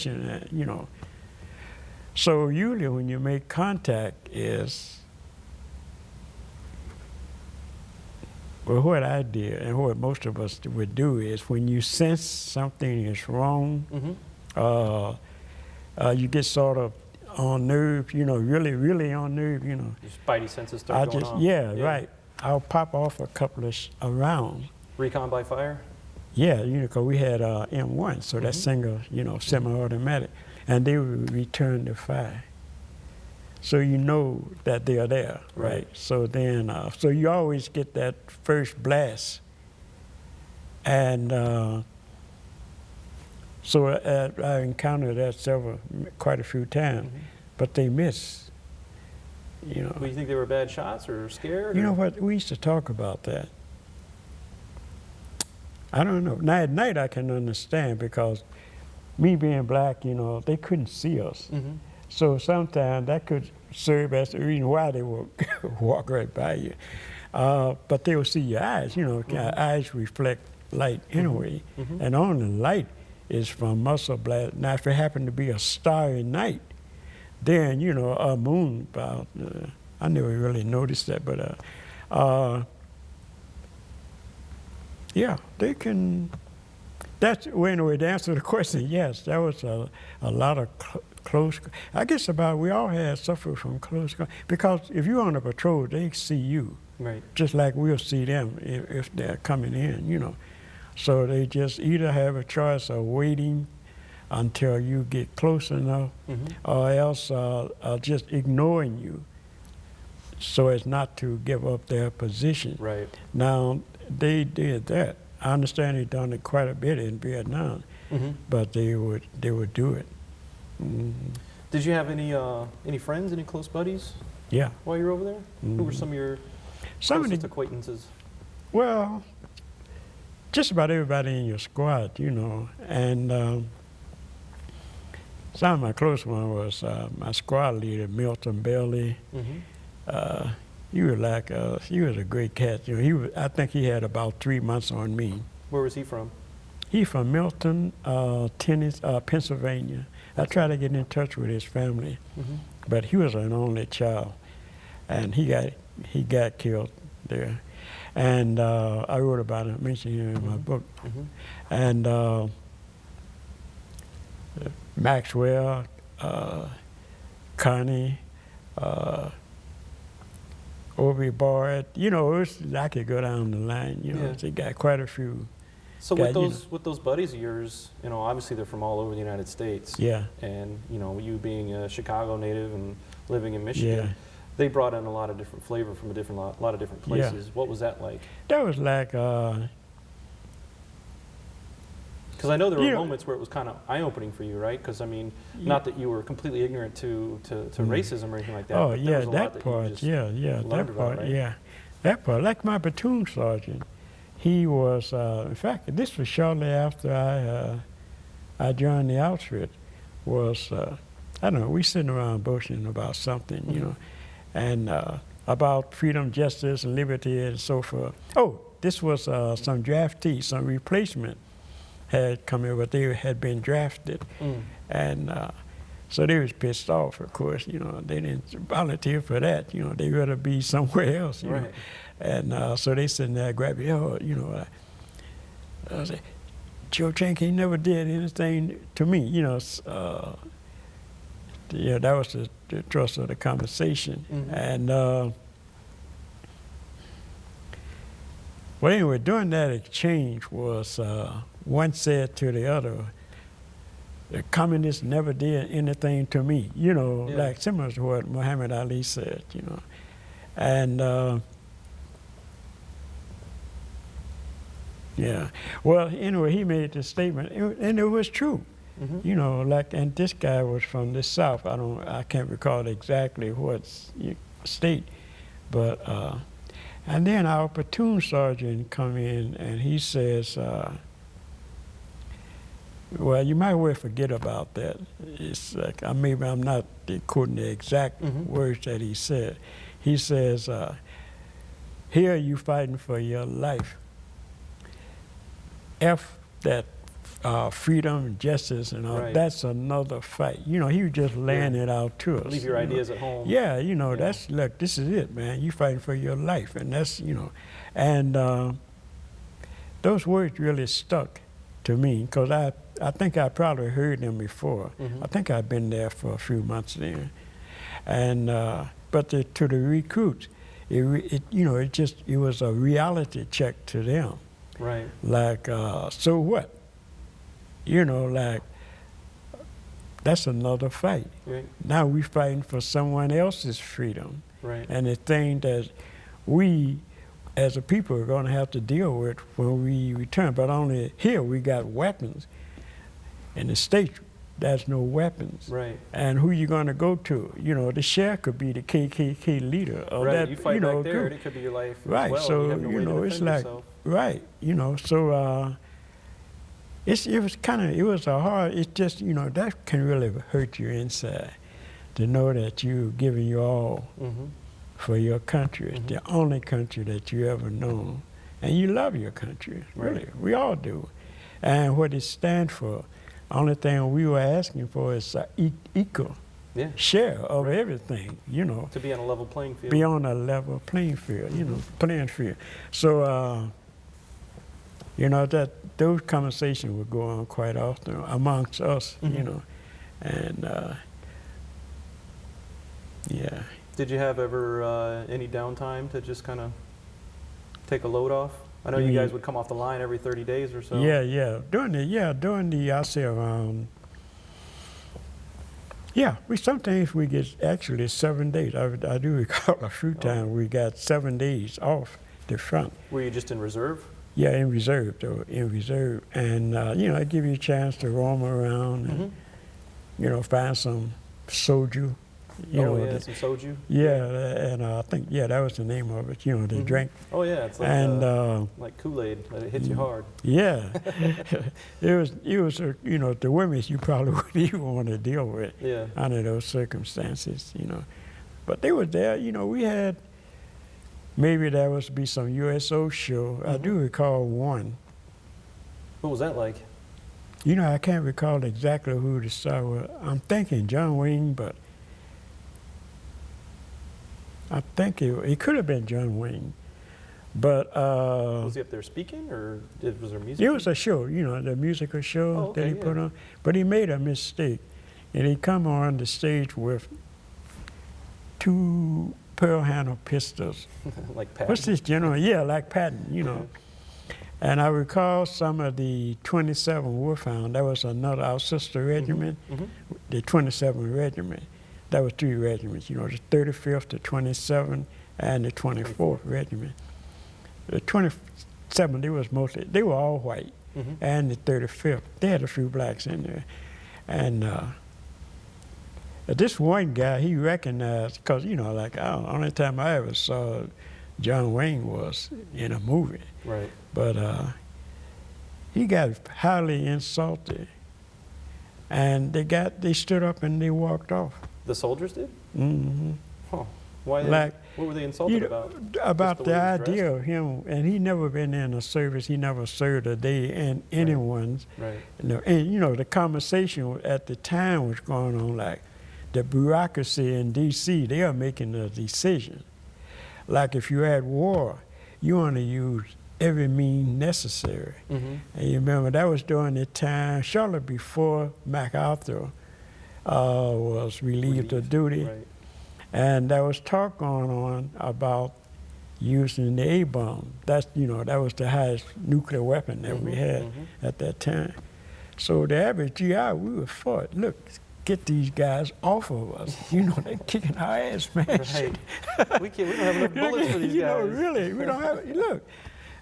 you know. So usually when you make contact is, well, what I did and what most of us would do is when you sense something is wrong, you get sort of on nerve, you know, really on nerve, you know. Your spidey senses start going off. Yeah, right. I'll pop off a couple of rounds. Recon by fire? Yeah, you know, because we had M1, so that's single, you know, semi-automatic, and they would return the fire. So you know that they're there, right? So then, so you always get that first blast. And so I encountered that quite a few times, but they miss, you know. Do you think they were bad shots or scared? You know what, we used to talk about that. I don't know. Now at night I can understand because me being black, you know, they couldn't see us. So sometimes that could serve as the reason why they would walk right by you. But they will see your eyes, you know, eyes reflect light anyway. And on the light is from muscle blast. Now if it happened to be a starry night, then, you know, a moon about, I never really noticed that, but yeah, they can, that's, well, anyway, to answer the question, yes, that was a lot of close, I guess we all had suffered from close, because if you're on a patrol, they see you. Right. Just like we'll see them if they're coming in, you know. So they just either have a choice of waiting until you get close enough, or else just ignoring you so as not to give up their position. Right. Now, they did that. I understand they done it quite a bit in Vietnam, but they would do it. Did you have any friends, any close buddies? Yeah. While you were over there? Who were some of your closest acquaintances? Well, just about everybody in your squad, you know, and some of my close ones was my squad leader, Milton Bailey. He was a great cat. You know, I think he had about 3 months on me. Where was he from? He from Milton, Pennsylvania. I tried to get in touch with his family, but he was an only child, and he got killed there. And I wrote about it, mentioned him in my book. And Maxwell, Connie, Obi Bard, you know, I could go down the line, you know, they got quite a few. So with those buddies of yours, you know, obviously they're from all over the United States. Yeah. And, you know, you being a Chicago native and living in Michigan, they brought in a lot of different flavor from a lot of different places. What was that like? That was like, because I know there were moments where it was kind of eye-opening for you, right? Because I mean, not that you were completely ignorant to racism or anything like that. Oh but yeah, there was a that lot that part. You just That part. right? That part. Like my platoon sergeant, he was. In fact, this was shortly after I joined the outfit. Was I don't know? We sitting around bullshitting about something, you know, and about freedom, justice, and liberty, and so forth. Oh, this was some draftee, some replacement had come in, but they had been drafted, and so they was pissed off. Of course, you know, they didn't volunteer for that. You know, they rather be somewhere else. You know? And so they sitting there grabbing, you know, I said, Joe Cenk, he never did anything to me. You know, yeah, that was the thrust of the conversation, and. Well, anyway, during that exchange was one said to the other, the communists never did anything to me, you know, like similar to what Muhammad Ali said, you know. And yeah, well, anyway, he made this statement, and it was true. You know, like, and this guy was from the South. I can't recall exactly what state, but and then our platoon sergeant come in and he says, well, you might well forget about that. It's like, maybe I'm not quoting the exact words that he said. He says, here you fighting for your life. F that freedom and justice and all. Right. That's another fight. You know, he was just laying it out to us. Leave your ideas at home. Yeah, you know, that's, look, this is it, man. You fighting for your life, and that's, you know, and those words really stuck to me because I think I probably heard them before. I think I'd been there for a few months then, and but to the recruits, it you know, it was a reality check to them. Right. Like, so what? You know, like, that's another fight. Right. Now we fighting for someone else's freedom. Right. And the thing that we, as a people, are going to have to deal with when we return. But only here we got weapons. In the States, there's no weapons. Right. And who you going to go to? You know, the sheriff could be the KKK leader of that. You fight know, back there, group. and it could be your life. Right. As well. So You have no way to it's defend like yourself. right. You know, so. It was a hard, it's just, you know, that can really hurt you inside to know that you're giving your all for your country. It's the only country that you ever known. And you love your country, really. Right. We all do. And what it stands for, only thing we were asking for is equal share of everything, you know. To be on a level playing field. Be on a level playing field, you know, playing field. So, you know, those conversations would go on quite often amongst us, you know, and yeah. Did you have ever any downtime to just kind of take a load off? I know you guys would come off the line every 30 days or so. Yeah. During the I say around. Yeah, sometimes we get actually 7 days. I do recall a few times we got 7 days off the front. Were you just in reserve? Yeah, in reserve, though, in reserve. And, you know, it give you a chance to roam around and, you know, find some soju. You know, some soju? Yeah, and I think, that was the name of it, you know, the drink. Oh, yeah, it's like, like Kool-Aid, it hits you hard. Yeah. it was you know, the women you probably wouldn't even want to deal with under those circumstances, you know. But they were there, you know, we had, maybe there was to be some USO show. I do recall one. What was that like? You know, I can't recall exactly who the star was. I'm thinking John Wayne, but I think it could have been John Wayne. But was he up there speaking, or was there music? It was a show, you know, the musical show that he put on. But he made a mistake, and he come on the stage with 2 pearl handle pistols. Like Patton? What's this general? Yeah, like Patton, you know. And I recall some of the 27 Wolfhound. That was our sister regiment, the 27 Regiment. That was 3 regiments, you know, the 35th, the 27th, and the 24th Regiment. The 27th, they were all white, and the 35th, they had a few blacks in there. And this one guy, he recognized, because, you know, like, only time I ever saw John Wayne was in a movie. Right. But he got highly insulted, and they stood up and they walked off. The soldiers did? Mm-hmm. Huh. Why? Like, what were they insulted about? About the idea of him, and he never been in a service. He never served a day in anyone's. Right. And you know, the conversation at the time was going on like, the bureaucracy in D.C. they are making a decision. Like if you're at war, you want to use every means necessary. And you remember that was during the time shortly before MacArthur was relieved of duty. Right. And there was talk going on about using the A-bomb. That's, you know, that was the highest nuclear weapon that we had at that time. So the average GI, we were for it. Look, get these guys off of us. You know, they're kicking our ass, man. Right. we don't have enough bullets for these guys. You know, really, we don't have, look.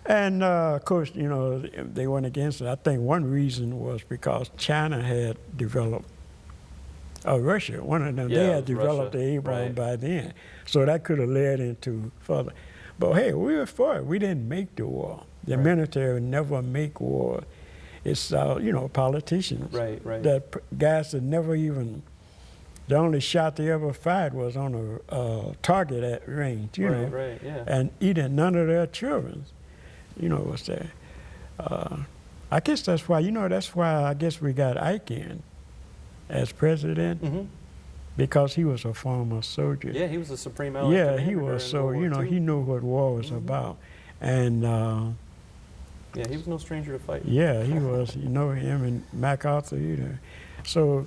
And of course, you know, they went against it. I think one reason was because China had developed, Russia, one of them, they had developed the A-bomb by then. So that could have led into further. But hey, we were for it. We didn't make the war. The military never make war. It's, you know, politicians. Right. That guys that never even, the only shot they ever fired was on a target at range, you know. Right, yeah. And eating none of their children, you know, was there. I guess that's why, that's why I guess we got Ike in as president, because he was a former soldier. Yeah, he was a supreme allied Yeah, commander he was. So, he knew what war was about. And yeah, he was no stranger to fight. yeah, he was, him and MacArthur, So,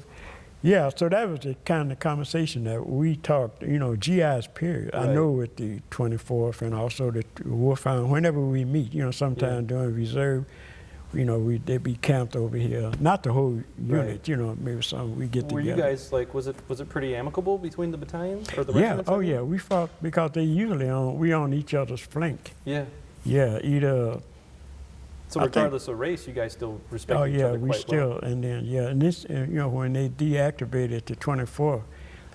yeah, so that was the kind of conversation that we talked, GIs period. Right. I know with the 24th and also the Wolfhound, whenever we meet, sometime during reserve, they'd be camped over here. Not the whole unit, maybe some we get together. Were you guys was it pretty amicable between the battalions or the regiments? Yeah, yeah, we fought because they usually we on each other's flank. Yeah. Yeah, either. So regardless of race, you guys still respect each other quite well. Oh yeah, we still, and then and this, when they deactivated the 24th,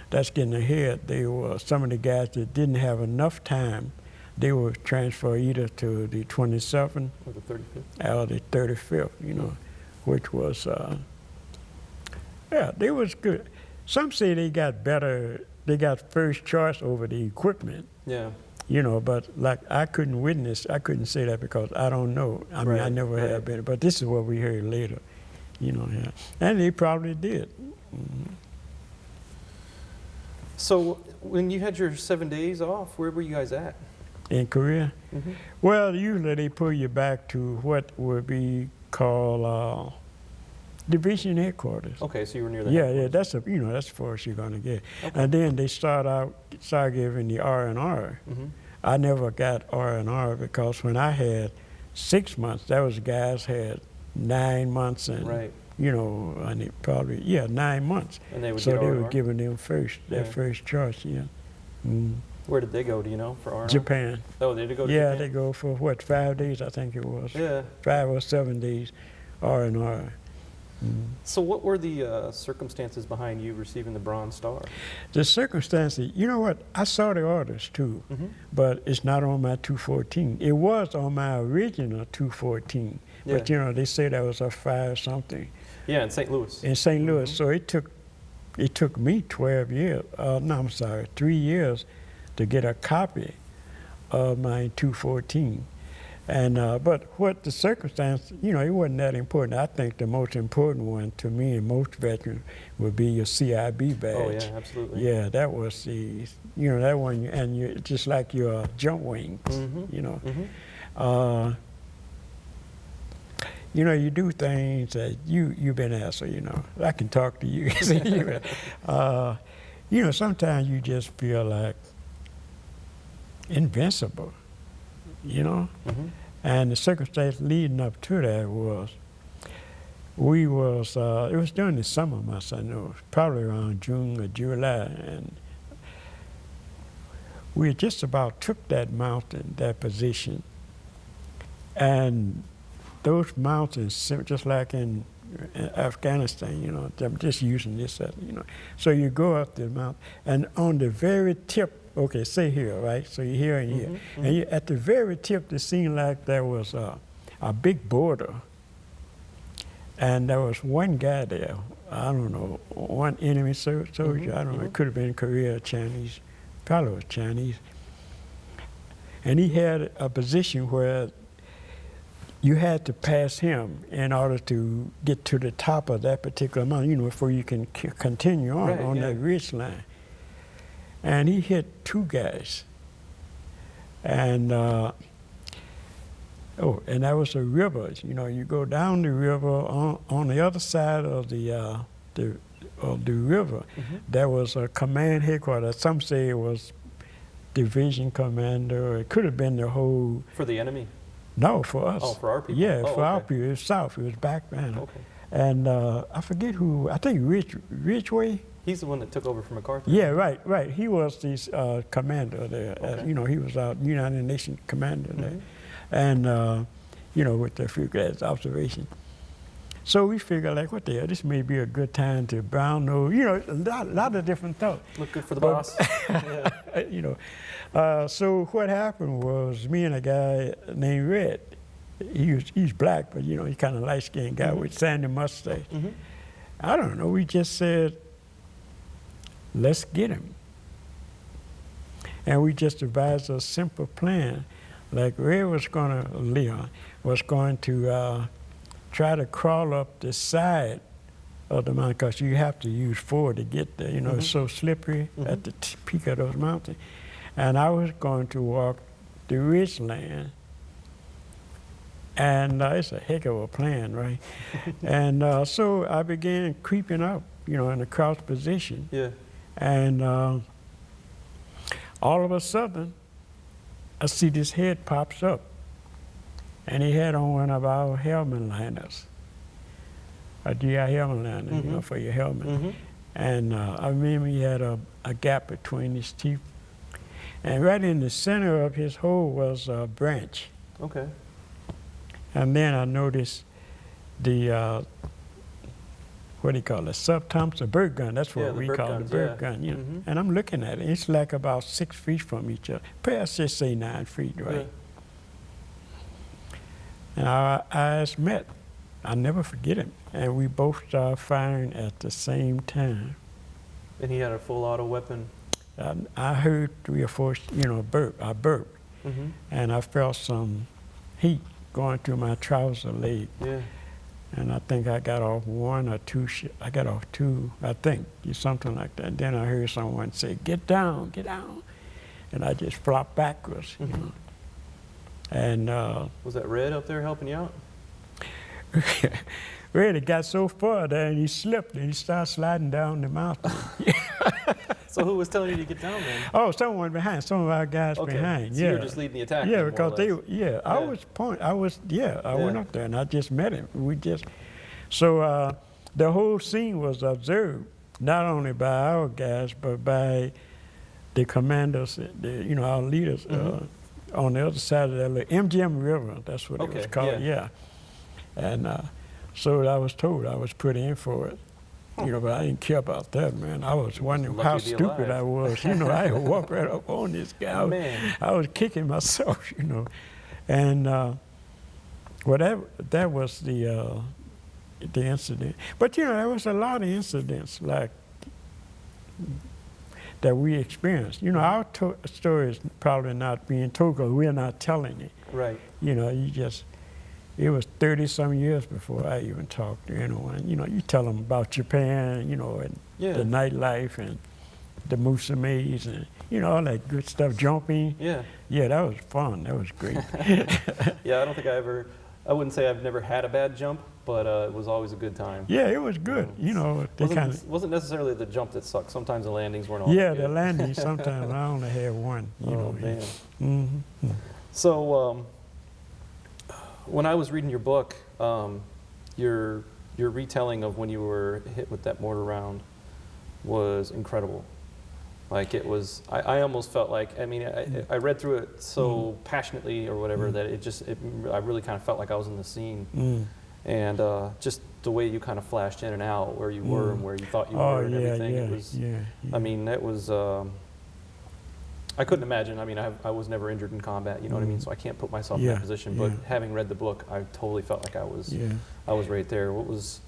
that's getting ahead. They were some of the guys that didn't have enough time. They were transferred either to the 27th or the 35th, or the 35th, which was, they was good. Some say they got better, they got first choice over the equipment. Yeah. But I couldn't say that because I don't know. I mean, I never have been, but this is what we heard later, and they probably did. So when you had your 7 days off, where were you guys at? In Korea? Well, usually they pull you back to what would be called division headquarters. Okay, so you were near the headquarters. Yeah, that's that's as far as you're gonna get. Okay. And then they start giving the R&R. I never got R&R because when I had 6 months, that was guys had 9 months and and it probably 9 months. And they would so they were giving them their first choice. Where did they go, do you know, for R&R? Japan. Oh, did they go to Japan? Yeah, they go for 5 days, I think it was. Yeah. 5 or 7 days, R&R. So what were the circumstances behind you receiving the Bronze Star? The circumstances, you know what, I saw the orders too, but it's not on my 214. It was on my original 214, but they say that was a 5 something. Yeah, in St. Louis. In St. Louis, so it took me 12 years, 3 years to get a copy of my 214. And but what the circumstance, it wasn't that important. I think the most important one to me and most veterans would be your CIB badge. Oh yeah, absolutely. Yeah, that was the, that one, and you just like your jump wings, you do things that you've been asked, so I can talk to you. Sometimes you just feel like invincible, And the circumstance leading up to that was, it was during the summer months, I know, probably around June or July, and we had just about took that mountain, that position, and those mountains, just like in Afghanistan, I'm just using this as, So you go up the mountain, and on the very tip, okay, say here, right? So you're here and here. And at the very tip, it seemed like there was a big border. And there was one guy there, I don't know, one enemy soldier, I don't know, it could have been Korea or Chinese, probably was Chinese. And he had a position where you had to pass him in order to get to the top of that particular mountain, before you can continue on that ridge line. And he hit 2 guys. And, and that was a river. You go down the river, on the other side of the river, there was a command headquarters. Some say it was division commander, or it could have been the whole. For the enemy? No, for us. Oh, for our people? Yeah, for our people. It was south, it was back behind. Okay. And I forget who, I think Ridgway. He's the one that took over from MacArthur. Yeah, right. He was the commander there. Okay. He was our United Nations commander there. And, with the few guys' observation. So we figured, like, what the hell, this may be a good time to brown nose, a lot of different thoughts. Look good for the boss. So what happened was, me and a guy named Red, he's black, but, he's kind of light-skinned guy with sandy mustache. I don't know, we just said, let's get him. And we just devised a simple plan. Like Leon was going to try to crawl up the side of the mountain, because you have to use 4 to get there. You know, it's so slippery at the peak of those mountains. And I was going to walk the ridgeland. And it's a heck of a plan, right? And so I began creeping up, you know, in a crouch position. Yeah. And all of a sudden, I see this head pops up. And he had on one of our helmet liners, a GI helmet liner, you know, for your helmet. And I remember he had a gap between his teeth. And right in the center of his hole was a branch. Okay. And then I noticed the, what do you call it, sub-Thompson bird gun. That's what we call the bird gun, you know. And I'm looking at it. It's like about 6 feet from each other. Perhaps just say 9 feet, right? Yeah. And our eyes met. I'll never forget it. And we both started firing at the same time. And he had a full auto weapon? I heard 3 or 4, you know, I burped. And I felt some heat going through my trouser leg. Yeah. And I think I got off 1 or 2, I got off 2, I think, something like that. And then I heard someone say, get down, get down. And I just flopped backwards, you know. And was that Red up there helping you out? Red had got so far there and he slipped and he started sliding down the mountain. So who was telling you to get down then? Oh, someone behind, some of our guys behind. So you were just leading the attack. Yeah, then, because I went up there and I just met him. So the whole scene was observed, not only by our guys, but by the commanders, you know, our leaders on the other side of that little MGM River, that's what it was called, And so I was told I was put in for it. You know, but I didn't care about that, man. I was wondering how stupid I was. You know, I walked right up on this guy. I was kicking myself, you know. And well, that was the incident. But, you know, there was a lot of incidents like that we experienced. You know, our story is probably not being told because we're not telling it. Right. You know, it was 30-some years before I even talked to anyone. You know, you tell them about Japan, you know, and the nightlife and the musumes and, you know, all that good stuff, jumping. Yeah. Yeah, that was fun. That was great. Yeah, I don't think I wouldn't say I've never had a bad jump, but it was always a good time. Yeah, it was good. You know, wasn't necessarily the jump that sucked. Sometimes the landings weren't all good. The landings, sometimes I only had one. You know, man. So, when I was reading your book, your retelling of when you were hit with that mortar round was incredible. Like it was, I almost felt like, I mean, I read through it so passionately or whatever that I really kind of felt like I was in the scene. And just the way you kind of flashed in and out, where you were and where you thought you were and everything. It was, I mean, that was, I couldn't imagine. I mean, I was never injured in combat, you know what I mean? So I can't put myself in that position. But having read the book, I totally felt like I was right there. What was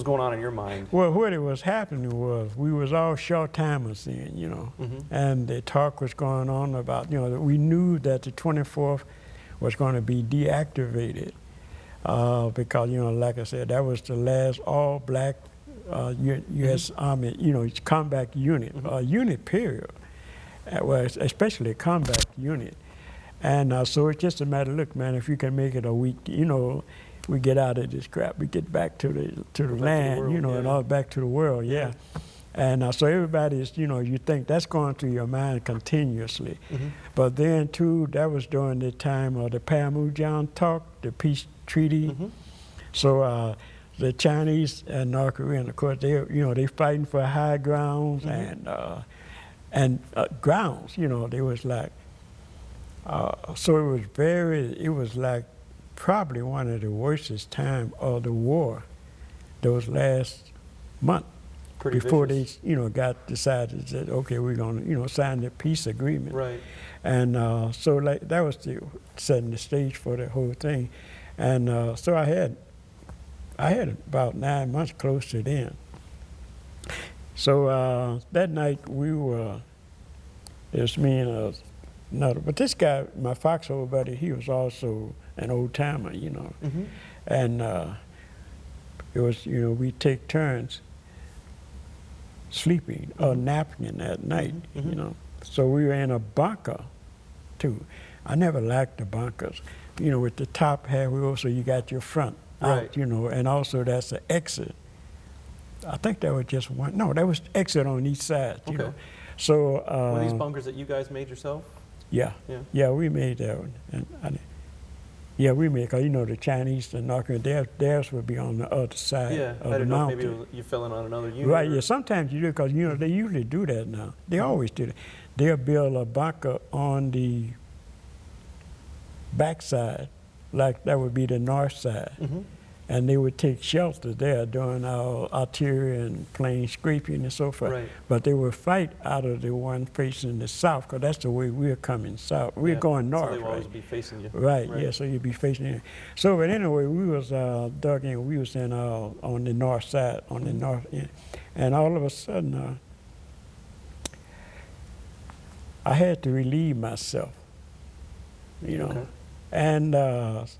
going on in your mind? Well, what it was happening was we was all short-timers then, you know, and the talk was going on about, you know, that we knew that the 24th was going to be deactivated because, you know, like I said, that was the last all-black U.S. Army, you know, combat unit, unit period. Well, especially a combat unit. And so it's just a matter, look, man, if you can make it a week, you know, we get out of this crap, we get back to the land, world, you know, and all back to the world, And so everybody's, you know, you think that's going through your mind continuously. But then, too, that was during the time of the Panmunjom talk, the peace treaty. So the Chinese and North Koreans, of course, they fighting for high grounds and grounds, you know, they was like, so it was like probably one of the worstest time of the war, those last month, before they, you know, got decided that, okay, we're gonna, you know, sign the peace agreement. Right. And so like that was setting the stage for the whole thing. And so I had about 9 months close to then. So that night it was me and another, but this guy, my foxhole buddy, he was also an old timer, you know. And it was, you know, we take turns sleeping or napping at night, you know. So we were in a bunker too. I never liked the bunkers. You know, with the top half, we also, you got your front out, you know, and also that's the exit. I think that was just one, no, that was exit on each side, you know. So. Were these bunkers that you guys made yourself? Yeah. Yeah, we made that one. And yeah, we made, because you know, the Chinese and North Korean, theirs would be on the other side of the mountain. Maybe you fell in on another unit. Right, yeah, sometimes you do, because you know, they usually do that now. They always do that. They'll build a bunker on the backside, like that would be the north side. And they would take shelter there during our artillery and plane scraping and so forth. But they would fight out of the one facing the south, because that's the way we're coming south. We're going north, so they will always be facing you. Right, yeah, so you'd be facing it. So, but anyway, we was dug in, we was in on the north side, on the north end. And all of a sudden, I had to relieve myself, you know. And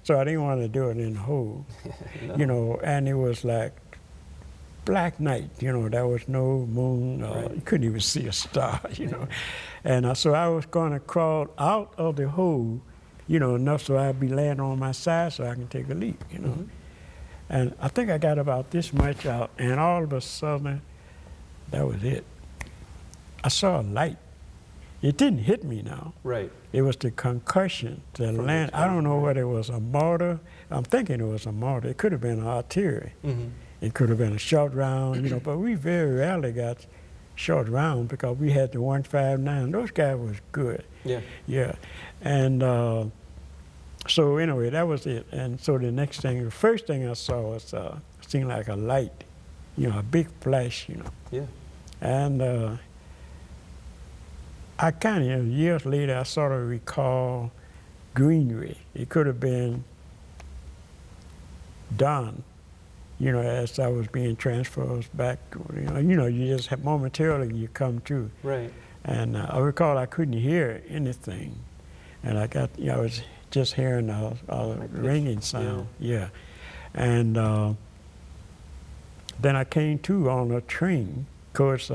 so I didn't want to do it in the hole, you know, and it was like black night, you know, there was no moon, you couldn't even see a star, you know. And so I was going to crawl out of the hole, you know, enough so I'd be laying on my side so I can take a leap, you know. And I think I got about this much out, and all of a sudden, that was it. I saw a light. It didn't hit me now. It was the concussion, the land. I don't know whether it was a mortar. I'm thinking it was a mortar. It could have been artillery. It could have been a short round, you know, but we very rarely got short round because we had the 159. Those guys was good. Yeah. And so anyway, that was it. And so the next thing, the first thing I saw was seemed like a light, you know, a big flash, you know. And I kind of, years later, I sort of recall greenery. It could have been dawn, you know, as I was being transferred back, you know, you just have momentarily you come to. And I recall I couldn't hear anything. And I got, you know, I was just hearing a ringing sound. And then I came to on a train, of course,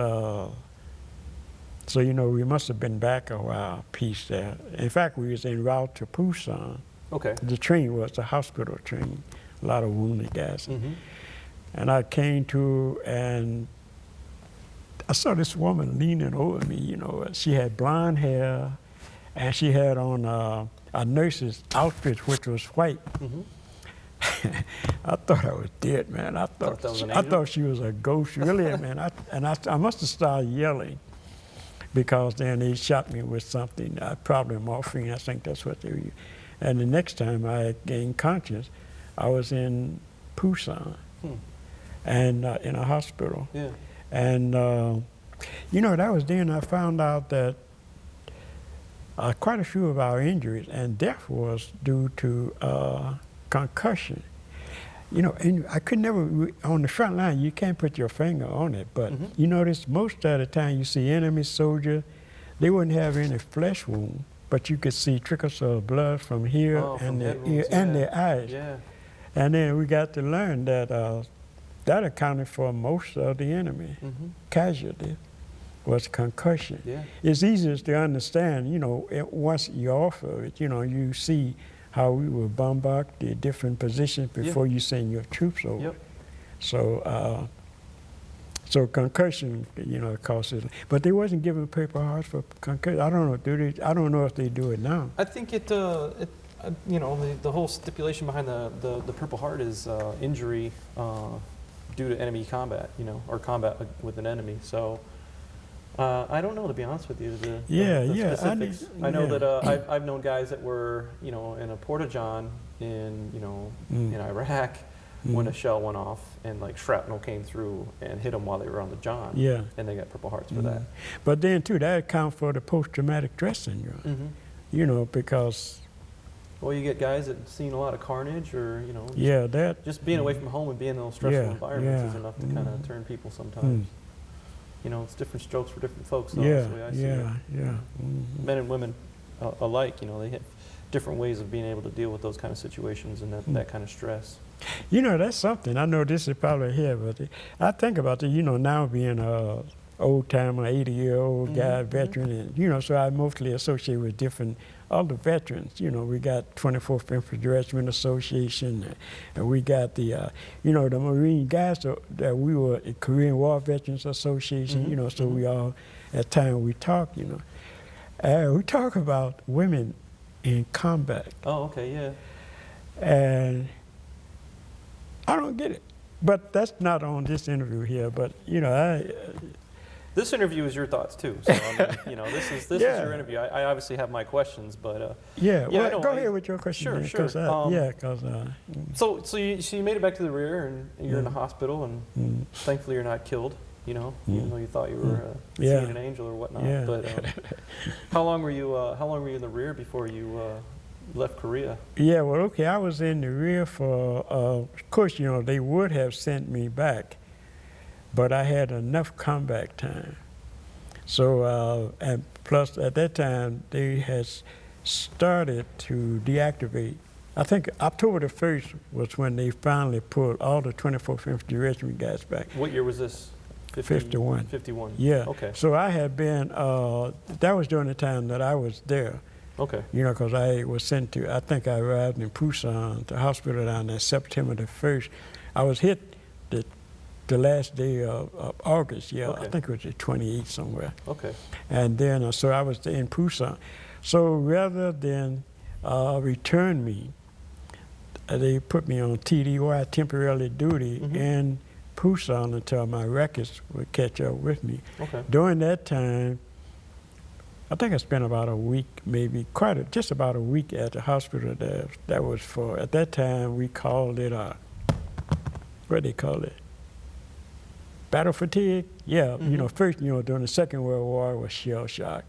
so, you know, we must have been back a while, piece there. In fact, we was en route to Busan. The train was a hospital train, a lot of wounded guys. And I came to, and I saw this woman leaning over me, you know. She had blonde hair, and she had on a nurse's outfit, which was white. I thought I was dead, man. I thought she was a ghost, really, man. I must have started yelling, because then they shot me with something, probably morphine. I think that's what they were using. And the next time I gained conscience, I was in Busan, and in a hospital. And you know, that was then I found out that quite a few of our injuries and death was due to concussion. You know, and I could never, on the front line, you can't put your finger on it, but you notice most of the time you see enemy soldier, they wouldn't have any flesh wound, but you could see trickles of blood from here and their ear and their eyes. And then we got to learn that that accounted for most of the enemy casualty was concussion. It's easiest to understand, you know, once you're off of it, you know, you see how we would bombard the different positions before you send your troops over. So, so concussion, you know, causes, but they wasn't giving Purple Hearts for concussion. I don't know, do they? I don't know if they do it now. I think it you know, the whole stipulation behind the Purple Heart is injury due to enemy combat, you know, or combat with an enemy. So. I don't know, to be honest with you. The specifics. I know that I've known guys that were, you know, in a porta-john in, you know, in Iraq when a shell went off and like shrapnel came through and hit them while they were on the john. And they got Purple Hearts for that. But then too, that accounts for the post-traumatic stress syndrome. You know, because. Well, you get guys that have seen a lot of carnage, or you know. Just being away from home and being in those stressful environments is enough to kind of turn people sometimes. You know, it's different strokes for different folks. That's the way I see it. Men and women alike, you know, different ways of being able to deal with those kind of situations and that kind of stress. You know, that's something. I know this is probably here, but I think about it, you know, now being a old-timer, 80-year-old guy, veteran, and, you know, so I mostly associate with different other veterans. You know, we got 24th Infantry Regiment Association, and we got the, you know, the Marine guys that we were in Korean War Veterans Association, you know, so we all, at times we talk, you know. We talk about women in combat. Oh, okay, yeah. And I don't get it. But that's not on this interview here, but, you know, this interview is your thoughts too. So I mean, you know, this is your interview. I obviously have my questions, but well, go ahead with your question. Sure. So you made it back to the rear, and you're in the hospital, and thankfully you're not killed. You know, even though you thought you were seeing an angel or whatnot. Yeah. But how long were you in the rear before you left Korea? Yeah, well, okay, I was in the rear for, of course, you know, they would have sent me back, but I had enough combat time. So, and plus at that time, they had started to deactivate. I think October the 1st was when they finally pulled all the 24th Infantry Regiment guys back. What year was this? 51. 51. Yeah. Okay. So I had been, that was during the time that I was there. Okay. You know, because I was sent to, I think I arrived in Busan, the hospital down there, September the 1st. I was hit the last day of August, Okay. I think it was the 28th somewhere. Okay. And then, so I was in Busan. So rather than return me, they put me on TDY, temporary duty, in Busan until my records would catch up with me. Okay. During that time, I think I spent about a week, maybe just about a week at the hospital there. That was for, at that time, we called it, what do they call it? Battle fatigue? Yeah, you know, first, you know, during the Second World War was shell shock.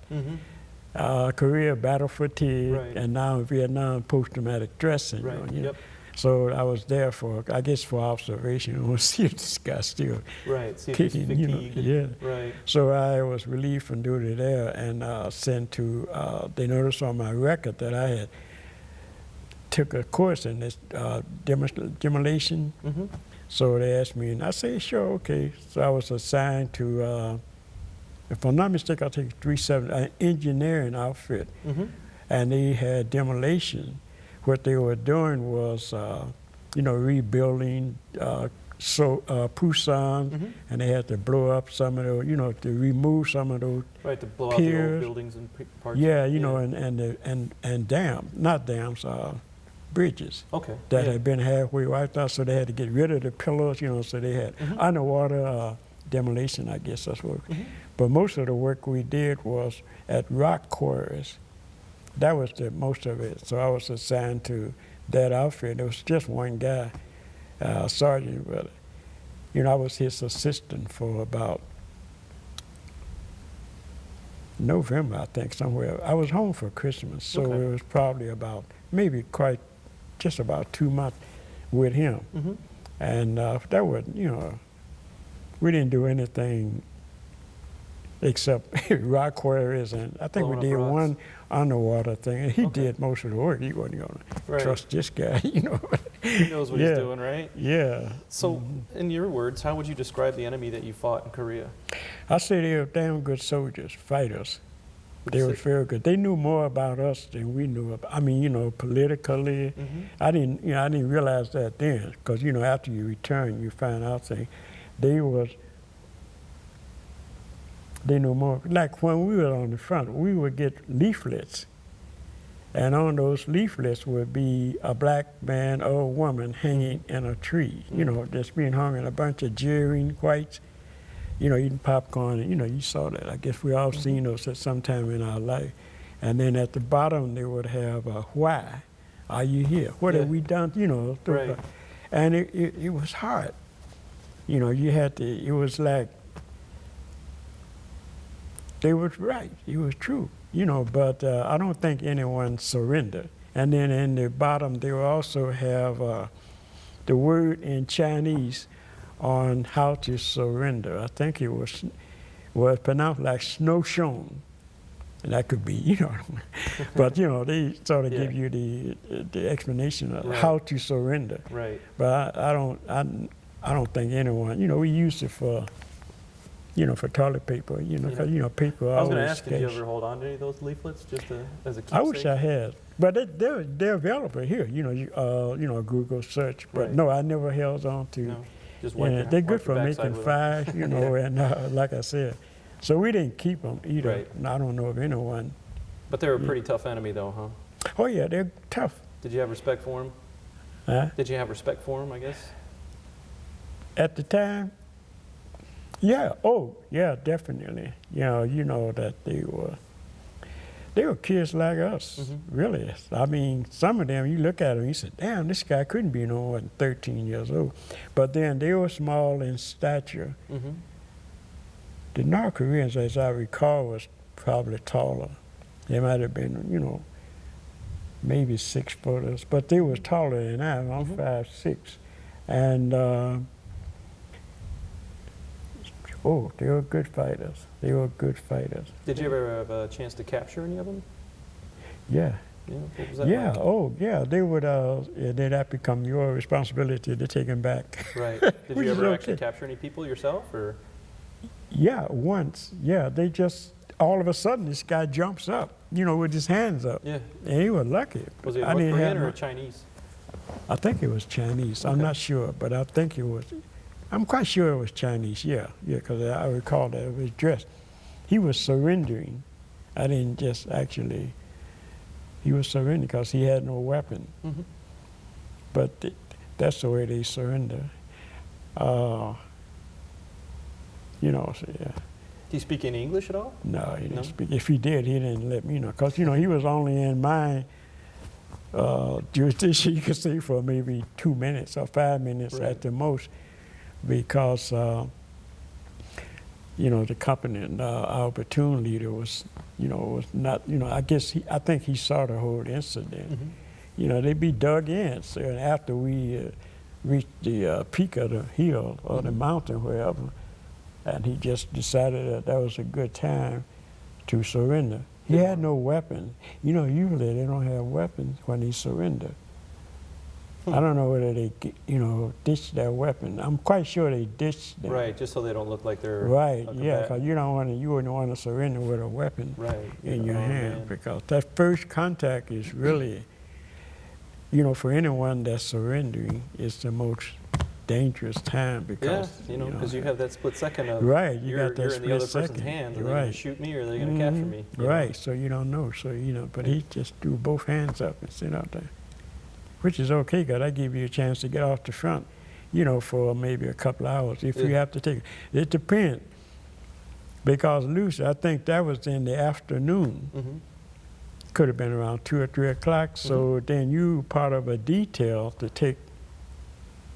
Korea, battle fatigue, and now in Vietnam, post-traumatic stress syndrome. Right. You know? Yep. So I was there for, I guess, for observation. We'll see if this guy's still kicking, fatigued. you know. Yeah. Right. So I was relieved from duty there and sent to, they noticed on my record that I had took a course in this demolition. So they asked me, and I said, sure, okay. So I was assigned to, if I'm not mistaken, I think 37, an engineering outfit. And they had demolition. What they were doing was, you know, rebuilding Busan, and they had to blow up some of those, you know, to remove some of those to blow piers. out the old buildings and parts. Yeah, you know, and not dams, bridges. Okay. That had been halfway wiped out, so they had to get rid of the pillars, you know, so they had underwater demolition, I guess that's what. But most of the work we did was at rock quarries. That was most of it. So I was assigned to that outfit. There was just one guy, sergeant, but, you know, I was his assistant for about November, I think, somewhere. I was home for Christmas, so it was probably about, maybe just about 2 months with him. And that was, you know, we didn't do anything except rock quarries, and I think we did one underwater thing, and he did most of the work. He wasn't going to trust this guy, you know. He knows what he's doing, right? Yeah. So, in your words, how would you describe the enemy that you fought in Korea? I say they were damn good soldiers, fighters. They were very good. They knew more about us than we knew about. I mean, you know, politically, I didn't realize that then, because, you know, after you return, you find out things. They know more. Like when we were on the front, we would get leaflets, and on those leaflets would be a black man or a woman hanging in a tree, you know, just being hung in a bunch of jeering whites, you know, eating popcorn, and, you know, you saw that. I guess we all seen those at some time in our life. And then at the bottom, they would have why are you here? What have we done, you know? And it was hard. You know, you had to, it was like, they was right, it was true, you know, but I don't think anyone surrendered. And then in the bottom, they will also have the word in Chinese on how to surrender. I think it was pronounced like snow shone. And that could be, but they sort of give you the explanation of how to surrender. Right. But I don't think anyone, we use it for, for toilet paper, because paper. I was going to ask you, did you ever hold on to any of those leaflets just as a keepsake? I wish I had, but they're available here. Google search. But no, I never held on to. No, just they're good for making fires, and like I said. So we didn't keep them either. Right. I don't know of anyone. But they're a pretty tough enemy, though, huh? Oh yeah, they're tough. Did you have respect for them? Huh? Did you have respect for them, I guess? At the time? Yeah. Oh, yeah, definitely. You know that they were kids like us, really. I mean, some of them, you look at them, you say, damn, this guy couldn't be no more than 13 years old. But then they were small in stature. The North Koreans, as I recall, was probably taller. They might have been, maybe 6 footers, but they was taller than I. I'm 5'6", and they were good fighters. They were good fighters. Did you ever have a chance to capture any of them? Yeah. Yeah. What was that Yeah. like? Oh, yeah. They would. Then that become your responsibility to take them back. Right. Did you ever actually capture any people yourself, or? Yeah, once. Yeah, they just all of a sudden this guy jumps up, with his hands up. Yeah. And he was lucky. Was he a North Korean or a Chinese? I think it was Chinese. Okay. I'm not sure, but I think it was. I'm quite sure it was Chinese. Yeah, because I recall that it was dressed. He was surrendering. I didn't just actually. He was surrendering because he had no weapon. But that's the way they surrender. So yeah. Do you speak any English at all? No, he didn't speak. If he did, he didn't let me know. Because, he was only in my jurisdiction, you could say, for maybe 2 minutes or 5 minutes at the most. Because, the company, our platoon leader was, was not, I think he saw the whole incident. They'd be dug in. So after we reached the peak of the hill or the mountain, wherever, and he just decided that was a good time to surrender. He had no weapon. Usually they don't have weapons when they surrender. I don't know whether they, ditched their weapon. I'm quite sure they ditched them. Right, just so they don't look like they're yeah, because you wouldn't want to surrender with a weapon in your hand, because that first contact is really, for anyone that's surrendering, it's the most dangerous time, because because you have that split second of you got that you're in the other split person's second. hands. Are they going to shoot me, or are they going to capture me? Right. So you don't know. So but he just threw both hands up and sit out there, which is okay, because that give you a chance to get off the front, for maybe a couple of hours if you have to take it. It depends, because Lucy, I think that was in the afternoon. Could have been around 2 or 3 o'clock. So then you part of a detail to take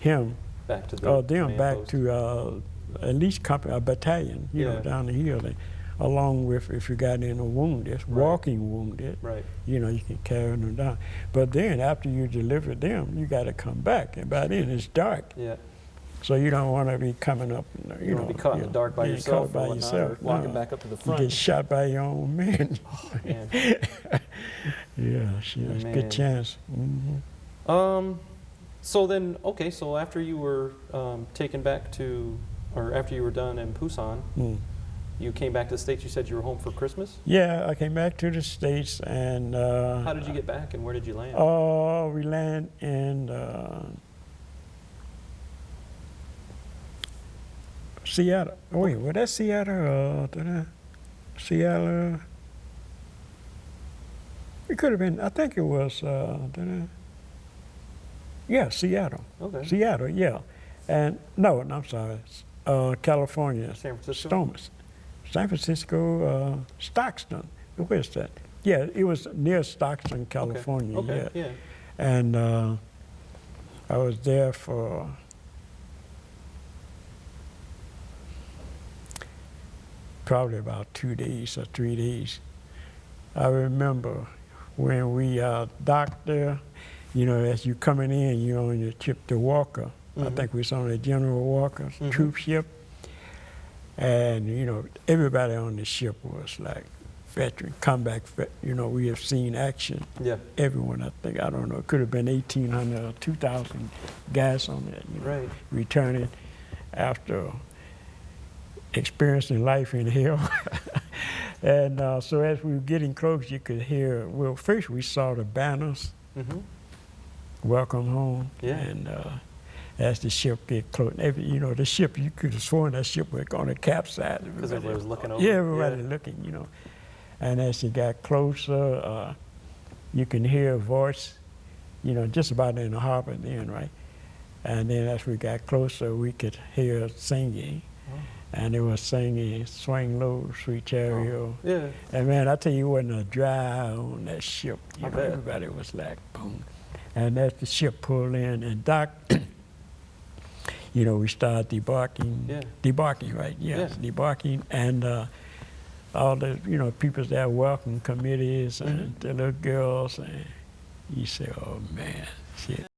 him. Back to the at least a battalion, down the hill, along with, if you got in a wounded, walking wounded, you can carry them down. But then after you deliver them, you got to come back, and by then it's dark. Yeah. So you don't want to be coming up, you don't be caught in the dark by yourself, or walking back up to the front. You get shot by your own men. Oh, man. Good chance. So then, so after you were taken back to, or after you were done in Busan, you came back to the States. You said you were home for Christmas? Yeah, I came back to the States, and... how did you get back, and where did you land? We landed in Seattle. Oh, wait, was that Seattle? Seattle? It could have been, I think it was, yeah, Seattle. Okay. Seattle, yeah. And, no, I'm sorry, California. San Francisco? San Francisco, Stockton. Where's that? Yeah, it was near Stockton, California. Okay. Yeah. And I was there for probably about 2 days or 3 days. I remember when we docked there, as you coming in, you're on your ship, the Walker. I think we was on the General Walker troop ship. And, everybody on the ship was like veteran, comeback, you know, we have seen action. Yeah. Everyone, I think, I don't know, it could have been 1,800 or 2,000 guys on that, you know, Right. returning after experiencing life in hell. And so as we were getting close, you could hear, well, first we saw the banners, welcome home. Yeah. And as the ship get close, you know, the ship, you could have sworn that ship was going to capsize. Because everybody was looking over. Yeah, everybody looking, you know. And as you got closer, you can hear a voice, you know, just about in the harbor then, right? And then as we got closer, we could hear singing. Oh. And it was singing, "Swing Low, Sweet Chariot." Oh. Yeah. And man, I tell you, wasn't a dry eye on that ship. You know, everybody was like, boom. And as the ship pulled in and docked, you know, we started debarking. Yeah. Debarking, right? Yes, yeah. Debarking. And all the, you know, people that welcome committees and the little girls. And you say, oh man, shit.